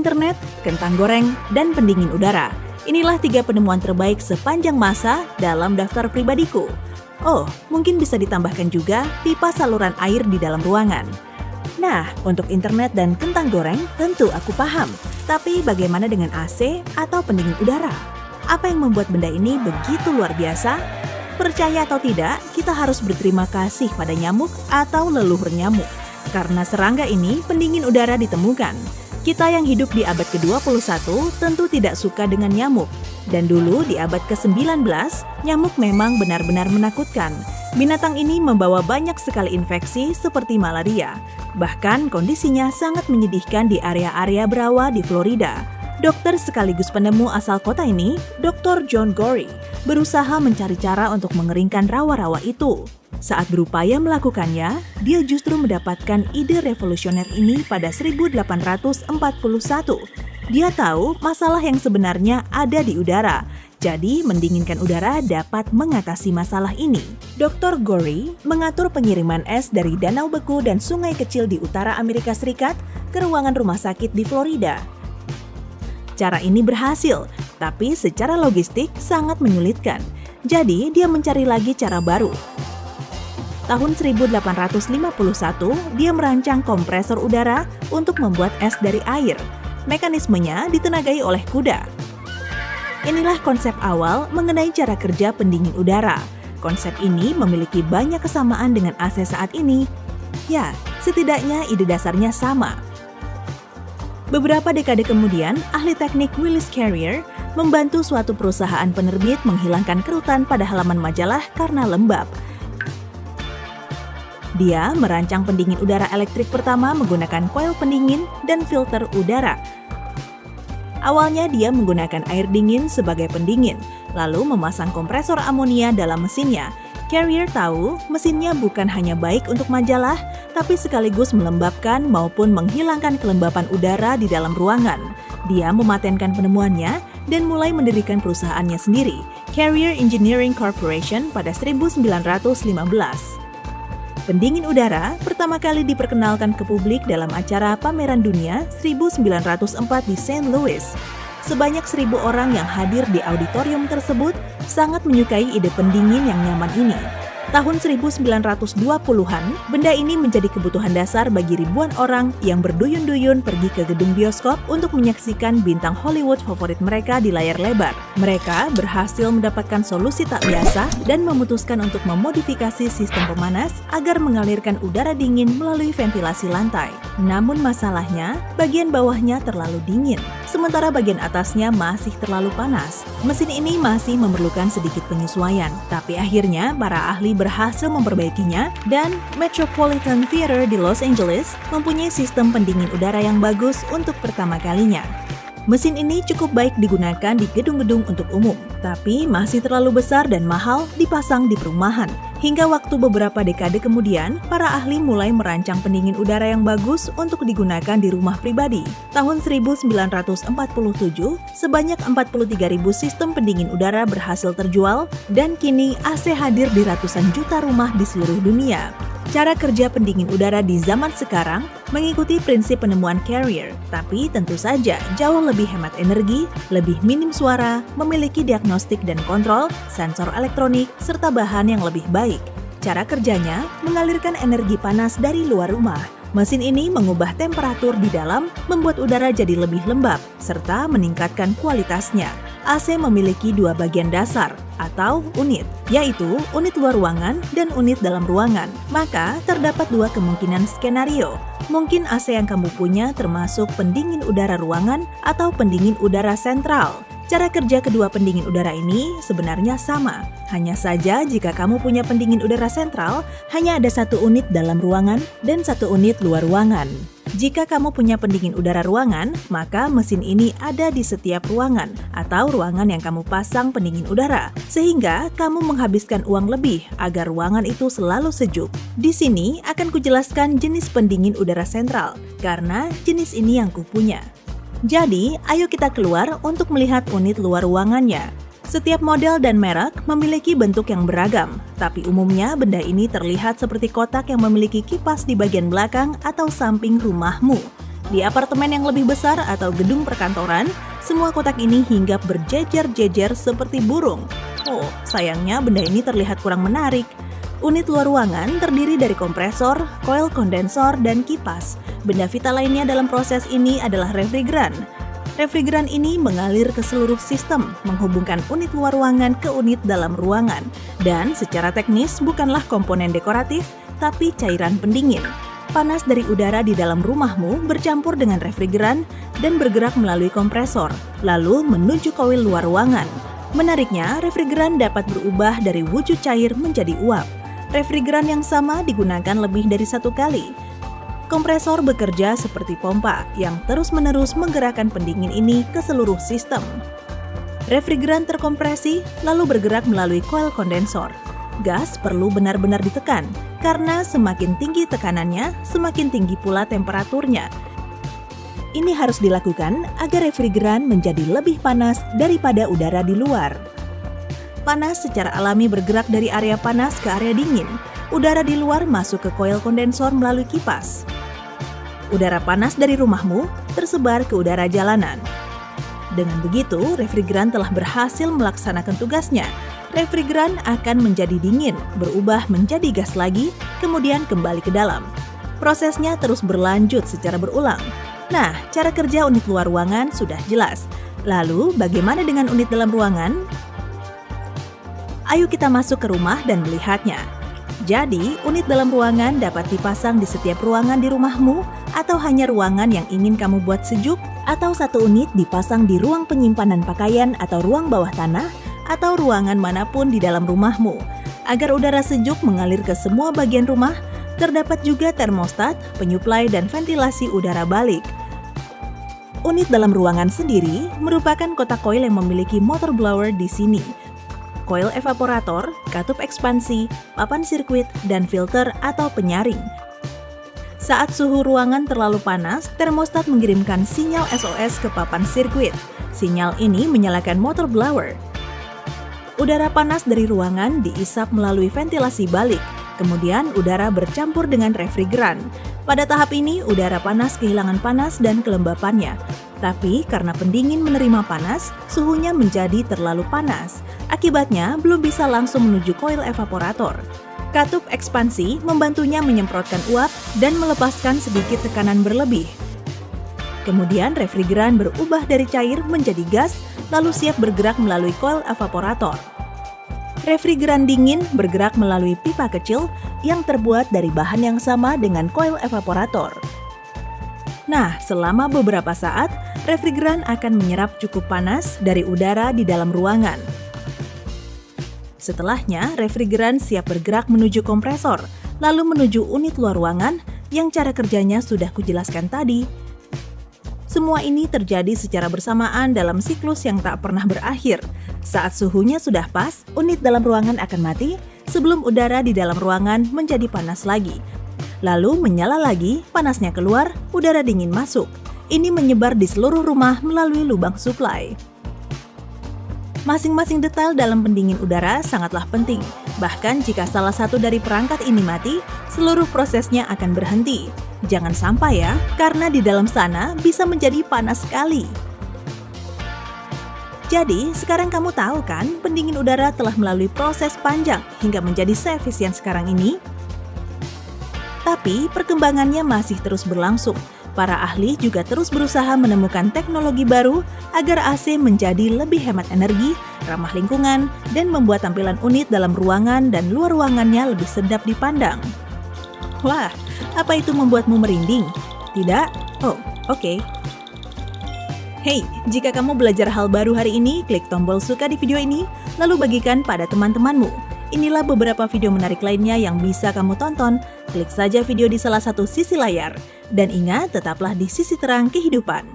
internet, kentang goreng, dan pendingin udara. Inilah 3 penemuan terbaik sepanjang masa dalam daftar pribadiku. Oh, mungkin bisa ditambahkan juga pipa saluran air di dalam ruangan. Nah, untuk internet dan kentang goreng tentu aku paham. Tapi bagaimana dengan AC atau pendingin udara? Apa yang membuat benda ini begitu luar biasa? Percaya atau tidak, kita harus berterima kasih pada nyamuk atau leluhur nyamuk. Karena serangga ini pendingin udara ditemukan. Kita yang hidup di abad ke-21 tentu tidak suka dengan nyamuk. Dan dulu di abad ke-19, nyamuk memang benar-benar menakutkan. Binatang ini membawa banyak sekali infeksi seperti malaria. Bahkan kondisinya sangat menyedihkan di area-area berawa di Florida. Dokter sekaligus penemu asal kota ini, Dr. John Gorey, berusaha mencari cara untuk mengeringkan rawa-rawa itu. Saat berupaya melakukannya, dia justru mendapatkan ide revolusioner ini pada 1841. Dia tahu masalah yang sebenarnya ada di udara, jadi mendinginkan udara dapat mengatasi masalah ini. Dr. Gorey mengatur pengiriman es dari danau beku dan sungai kecil di utara Amerika Serikat ke ruangan rumah sakit di Florida. Cara ini berhasil, tapi secara logistik sangat menyulitkan. Jadi, dia mencari lagi cara baru. Tahun 1851, dia merancang kompresor udara untuk membuat es dari air. Mekanismenya ditenagai oleh kuda. Inilah konsep awal mengenai cara kerja pendingin udara. Konsep ini memiliki banyak kesamaan dengan AC saat ini. Ya, setidaknya ide dasarnya sama. Beberapa dekade kemudian, ahli teknik Willis Carrier membantu suatu perusahaan penerbit menghilangkan kerutan pada halaman majalah karena lembab. Dia merancang pendingin udara elektrik pertama menggunakan koil pendingin dan filter udara. Awalnya dia menggunakan air dingin sebagai pendingin, lalu memasang kompresor amonia dalam mesinnya. Carrier tahu mesinnya bukan hanya baik untuk majalah, tapi sekaligus melembabkan maupun menghilangkan kelembapan udara di dalam ruangan. Dia mematenkan penemuannya dan mulai mendirikan perusahaannya sendiri, Carrier Engineering Corporation pada 1915. Pendingin udara pertama kali diperkenalkan ke publik dalam acara Pameran Dunia 1904 di St. Louis. Sebanyak 1.000 orang yang hadir di auditorium tersebut sangat menyukai ide pendingin yang nyaman ini. Tahun 1920-an, benda ini menjadi kebutuhan dasar bagi ribuan orang yang berduyun-duyun pergi ke gedung bioskop untuk menyaksikan bintang Hollywood favorit mereka di layar lebar. Mereka berhasil mendapatkan solusi tak biasa dan memutuskan untuk memodifikasi sistem pemanas agar mengalirkan udara dingin melalui ventilasi lantai. Namun masalahnya, bagian bawahnya terlalu dingin, sementara bagian atasnya masih terlalu panas. Mesin ini masih memerlukan sedikit penyesuaian, tapi akhirnya para ahli berhasil memperbaikinya dan Metropolitan Theater di Los Angeles mempunyai sistem pendingin udara yang bagus untuk pertama kalinya. Mesin ini cukup baik digunakan di gedung-gedung untuk umum, tapi masih terlalu besar dan mahal dipasang di perumahan. Hingga waktu beberapa dekade kemudian, para ahli mulai merancang pendingin udara yang bagus untuk digunakan di rumah pribadi. Tahun 1947, sebanyak 43.000 sistem pendingin udara berhasil terjual, dan kini AC hadir di ratusan juta rumah di seluruh dunia. Cara kerja pendingin udara di zaman sekarang mengikuti prinsip penemuan Carrier, tapi tentu saja jauh lebih hemat energi, lebih minim suara, memiliki diagnostik dan kontrol, sensor elektronik, serta bahan yang lebih baik. Cara kerjanya mengalirkan energi panas dari luar rumah. Mesin ini mengubah temperatur di dalam, membuat udara jadi lebih lembab, serta meningkatkan kualitasnya. AC memiliki 2 bagian dasar atau unit, yaitu unit luar ruangan dan unit dalam ruangan. Maka terdapat 2 kemungkinan skenario. Mungkin AC yang kamu punya termasuk pendingin udara ruangan atau pendingin udara sentral. Cara kerja kedua pendingin udara ini sebenarnya sama. Hanya saja jika kamu punya pendingin udara sentral, hanya ada 1 unit dalam ruangan dan 1 unit luar ruangan. Jika kamu punya pendingin udara ruangan, maka mesin ini ada di setiap ruangan atau ruangan yang kamu pasang pendingin udara, sehingga kamu menghabiskan uang lebih agar ruangan itu selalu sejuk. Di sini akan kujelaskan jenis pendingin udara sentral, karena jenis ini yang kupunya. Jadi, ayo kita keluar untuk melihat unit luar ruangannya. Setiap model dan merek memiliki bentuk yang beragam, tapi umumnya benda ini terlihat seperti kotak yang memiliki kipas di bagian belakang atau samping rumahmu. Di apartemen yang lebih besar atau gedung perkantoran, semua kotak ini hinggap berjejer-jejer seperti burung. Oh, sayangnya benda ini terlihat kurang menarik. Unit luar ruangan terdiri dari kompresor, koil kondensor, dan kipas. Benda vital lainnya dalam proses ini adalah refrigeran. Refrigeran ini mengalir ke seluruh sistem, menghubungkan unit luar ruangan ke unit dalam ruangan. Dan secara teknis bukanlah komponen dekoratif, tapi cairan pendingin. Panas dari udara di dalam rumahmu bercampur dengan refrigeran dan bergerak melalui kompresor, lalu menuju koil luar ruangan. Menariknya, refrigeran dapat berubah dari wujud cair menjadi uap. Refrigeran yang sama digunakan lebih dari satu kali. Kompresor bekerja seperti pompa yang terus-menerus menggerakkan pendingin ini ke seluruh sistem. Refrigeran terkompresi lalu bergerak melalui koil kondensor. Gas perlu benar-benar ditekan, karena semakin tinggi tekanannya, semakin tinggi pula temperaturnya. Ini harus dilakukan agar refrigeran menjadi lebih panas daripada udara di luar. Panas secara alami bergerak dari area panas ke area dingin. Udara di luar masuk ke koil kondensor melalui kipas. Udara panas dari rumahmu tersebar ke udara jalanan. Dengan begitu, refrigeran telah berhasil melaksanakan tugasnya. Refrigeran akan menjadi dingin, berubah menjadi gas lagi, kemudian kembali ke dalam. Prosesnya terus berlanjut secara berulang. Nah, cara kerja unit luar ruangan sudah jelas. Lalu, bagaimana dengan unit dalam ruangan? Ayo kita masuk ke rumah dan melihatnya. Jadi, unit dalam ruangan dapat dipasang di setiap ruangan di rumahmu, atau hanya ruangan yang ingin kamu buat sejuk, atau satu unit dipasang di ruang penyimpanan pakaian atau ruang bawah tanah, atau ruangan manapun di dalam rumahmu. Agar udara sejuk mengalir ke semua bagian rumah, terdapat juga termostat, penyuplai, dan ventilasi udara balik. Unit dalam ruangan sendiri merupakan kotak koil yang memiliki motor blower di sini, koil evaporator, katup ekspansi, papan sirkuit, dan filter atau penyaring. Saat suhu ruangan terlalu panas, termostat mengirimkan sinyal SOS ke papan sirkuit. Sinyal ini menyalakan motor blower. Udara panas dari ruangan diisap melalui ventilasi balik, kemudian udara bercampur dengan refrigeran. Pada tahap ini, udara panas kehilangan panas dan kelembapannya. Tapi karena pendingin menerima panas, suhunya menjadi terlalu panas. Akibatnya, belum bisa langsung menuju koil evaporator. Katup ekspansi membantunya menyemprotkan uap dan melepaskan sedikit tekanan berlebih. Kemudian refrigeran berubah dari cair menjadi gas, lalu siap bergerak melalui koil evaporator. Refrigeran dingin bergerak melalui pipa kecil yang terbuat dari bahan yang sama dengan koil evaporator. Nah, selama beberapa saat, refrigeran akan menyerap cukup panas dari udara di dalam ruangan. Setelahnya, refrigeran siap bergerak menuju kompresor, lalu menuju unit luar ruangan yang cara kerjanya sudah kujelaskan tadi. Semua ini terjadi secara bersamaan dalam siklus yang tak pernah berakhir. Saat suhunya sudah pas, unit dalam ruangan akan mati sebelum udara di dalam ruangan menjadi panas lagi. Lalu menyala lagi, panasnya keluar, udara dingin masuk. Ini menyebar di seluruh rumah melalui lubang suplai. Masing-masing detail dalam pendingin udara sangatlah penting. Bahkan jika salah satu dari perangkat ini mati, seluruh prosesnya akan berhenti. Jangan sampai ya, karena di dalam sana bisa menjadi panas sekali. Jadi, sekarang kamu tahu kan, pendingin udara telah melalui proses panjang hingga menjadi seefisien sekarang ini? Tapi, perkembangannya masih terus berlangsung. Para ahli juga terus berusaha menemukan teknologi baru agar AC menjadi lebih hemat energi, ramah lingkungan, dan membuat tampilan unit dalam ruangan dan luar ruangannya lebih sedap dipandang. Wah, apa itu membuatmu merinding? Tidak? Oh, oke. Hey, jika kamu belajar hal baru hari ini, klik tombol suka di video ini, lalu bagikan pada teman-temanmu. Inilah beberapa video menarik lainnya yang bisa kamu tonton. Klik saja video di salah satu sisi layar. Dan ingat, tetaplah di sisi terang kehidupan.